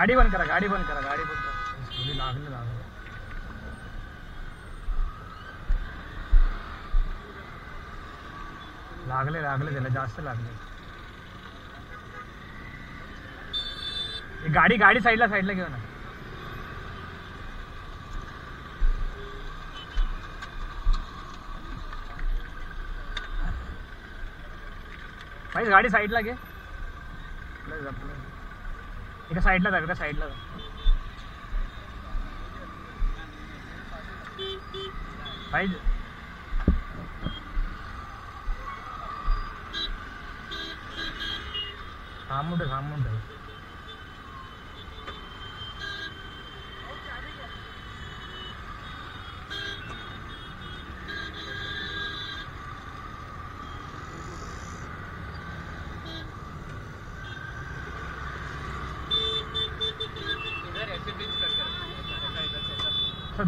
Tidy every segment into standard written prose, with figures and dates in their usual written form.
गाडी बंद करा, गाडी बंद करा, गाडी बंद करा. थोडी लागले लागले लागले लागले त्याला जास्त लागले. गाडी गाडी साईडला साईडला घेऊ ना. भाई गाडी साईडला घे. एका साईडला जा, एका साईडला जा. भाई थांबून ठेव, थांबून ठेव.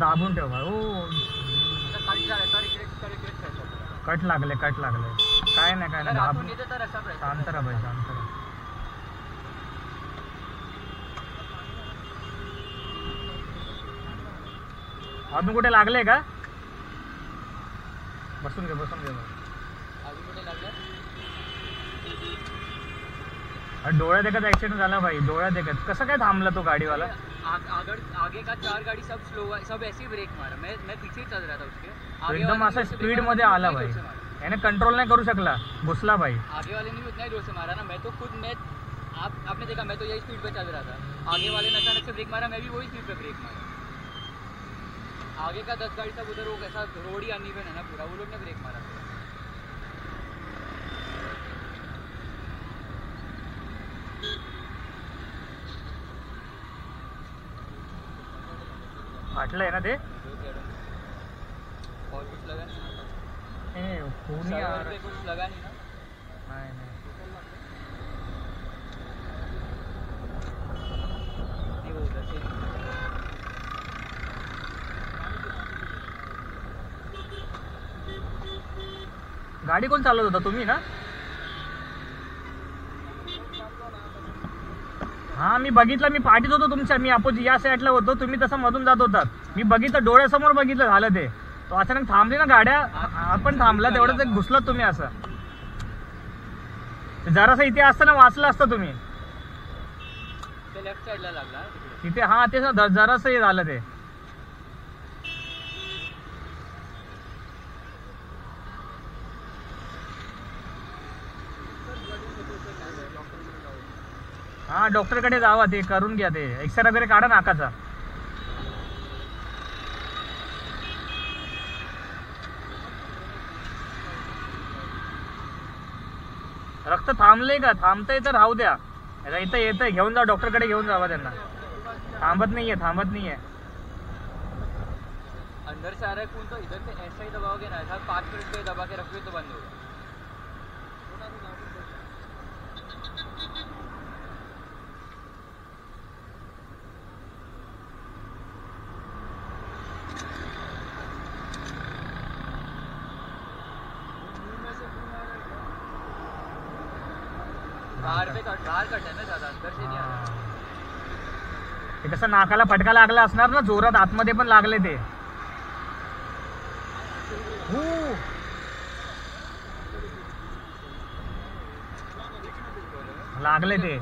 दाबून ठेव भाई. ओ कट लागले, कट लागले. काय नाही, काय नाही. दाबून शांत राहा भाई, शांत राहा. अजून कुठे लागले का? बसून घे, बसून घे. अजून कुठे लागले? डोळ्यात देखत ऍक्सिडेंट झाला भाई, डोळ्यात देखत. कसं काय थांबला तो गाडीवाला? आगे का 4 गाड़ी सब स्लो हुआ, सब ऐसे ही ब्रेक मारा. मैं पीछे ही चल रहा था उसके. तो एकदम असा स्पीड मध्ये आला भाई, याने कंट्रोल नहीं करू शकला, घुसला भाई. आगे वाले ने भी उतना ही जोर से मारा ना. मैं तो खुद आपने देखा, मैं तो यही स्पीड पे चल रहा था. आगे वाले ने अचानक से ब्रेक मारा, मैं भी वही स्पीड पे ब्रेक मारा. आगे का 10 गाड़ी सब उधर, वो कैसा रोड ही अनइवन है ना पूरा, वो लोग ने ब्रेक मारा. फाटलं आहे ना ते. और कुछ लगा नहीं, खून ही आ रहा है. कुछ लगा नहीं ना. नहीं नहीं, नहीं वो उधर से गाडी कोण चालवत होता, तुम्ही ना? हा मी बघितलं, मी पाठीत होतो तुमच्या. मी अपोजिट या साईडला होतो, तुम्ही तसं मधून जात होतात. मी बघितलं, डोळ्यासमोर बघितलं झालं ते. तो अचानक थांबली ना गाड्या, आपण थांबला तेवढंच एक घुसलात तुम्ही. असं जरासं इथे असतं ना, वाचलं असतं तुम्ही. लेफ्ट साइडला लागला तिथे. हा ते जरासं हे झालं ते. हा डॉक्टरकडे जावा, ते करून घ्या, ते एक्सरे वगैरे काढा नाकाचा. रक्त थांबले का? थांबतंय तर राहू द्या. इथं येतंय, घेऊन जा, डॉक्टरकडे घेऊन जावा त्यांना. थांबत नाहीये, थांबत नाहीये. अंदर से आ रहा है खून, तो इधर से ऐसा ही दबाओगे ना, ऐसा 5 मिनट पे दबा के रखोगे तो बंद होगा. बाहर कट है ना ज्यादा, अंदर से नहीं आ रहा. ते कसं नाकाला फटका लागला असणार ना जोरात, आतमध्ये पण लागले ते. लागले ते.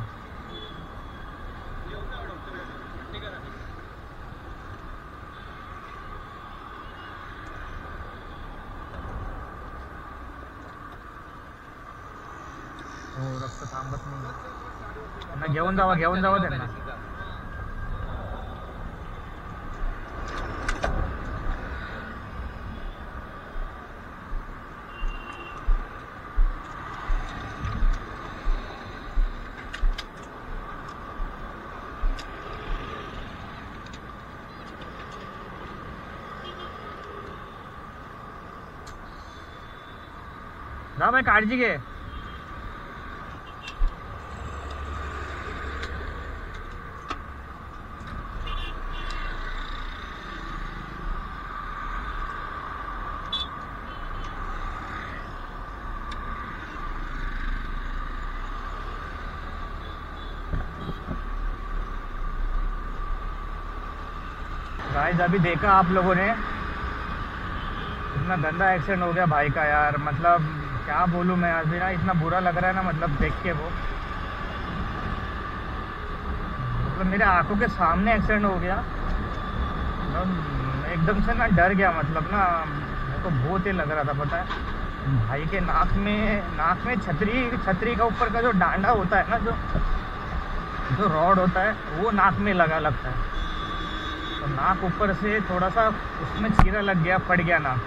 हो, रक्त थांबत नाही. त्यांना घेऊन जावा, घेऊन जावा त्यांना. जा भाई, काळजी घे. गाइस अभी देखा आप लोगों ने, इतना गंदा एक्सीडेंट हो गया भाई का यार, मतलब क्या बोलूँ मैं, अभी ना इतना बुरा लग रहा है ना, मतलब देख के वो, मतलब मेरे आंखों के सामने एक्सीडेंट हो गया, मतलब एकदम से ना डर गया, मतलब ना मेरे को बहुत ही लग रहा था, पता है भाई के नाक में छतरी का ऊपर का जो डांडा होता है ना, जो रॉड होता है वो नाक में लगता है, तो नाक ऊपर से थोड़ा सा उसमें चीरा लग गया, फट गया नाक,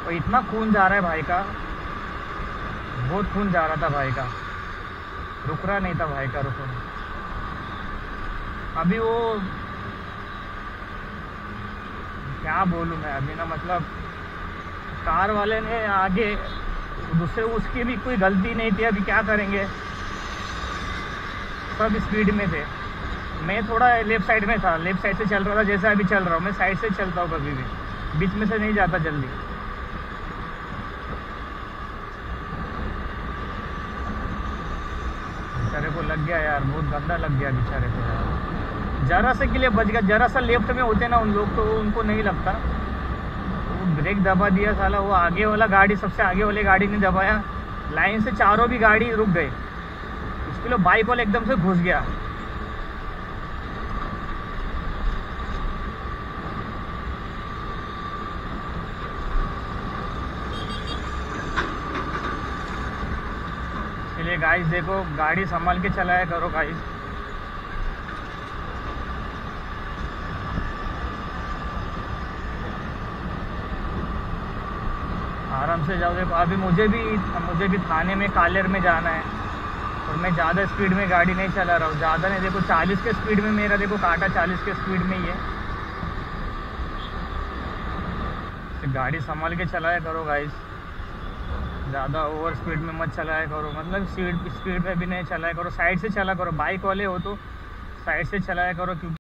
और इतना खून जा रहा है भाई का, बहुत खून जा रहा था भाई का, रुक रहा नहीं था भाई का, रुको अभी वो क्या बोलूँ मैं, अभी ना मतलब कार वाले ने आगे दूसरे, उसकी भी कोई गलती नहीं थी, अभी क्या करेंगे, सब स्पीड में थे, मैं थोड़ा लेफ्ट साइड में था, लेफ्ट साइड से चल रहा था, जैसा अभी चल रहा हूँ मैं साइड से चलता हूँ, कभी भी बीच में से नहीं जाता जल्दी। बेचारे को लग गया यार, बहुत गंदा लग गया बेचारे को यार, जरा से के लिए बच गया, जरा सा लेफ्ट में होते ना उन लोग तो उनको नहीं लगता, वो ब्रेक दबा दिया साला, वो आगे वाला गाड़ी, सबसे आगे वाली गाड़ी ने दबाया, लाइन से चारों भी गाड़ी रुक गए, इसके लिए बाइक वाला एकदम से घुस गया। इसलिए गाइस देखो, गाड़ी संभाल के चलाया करो गाइस। आराम से जाओ। देखो अभी मुझे भी थाने में कालेर में जाना है, और मैं ज़्यादा स्पीड में गाड़ी नहीं चला रहा हूँ, ज़्यादा नहीं, देखो 40 के स्पीड में, मेरा देखो काटा 40 के स्पीड में ही है, तो गाड़ी संभाल के चलाया करो गाइस, ज़्यादा ओवर स्पीड में मत चलाया करो, मतलब स्पीड में भी नहीं चलाया करो, साइड से चला करो, बाइक वाले हो तो साइड से चलाया करो, क्योंकि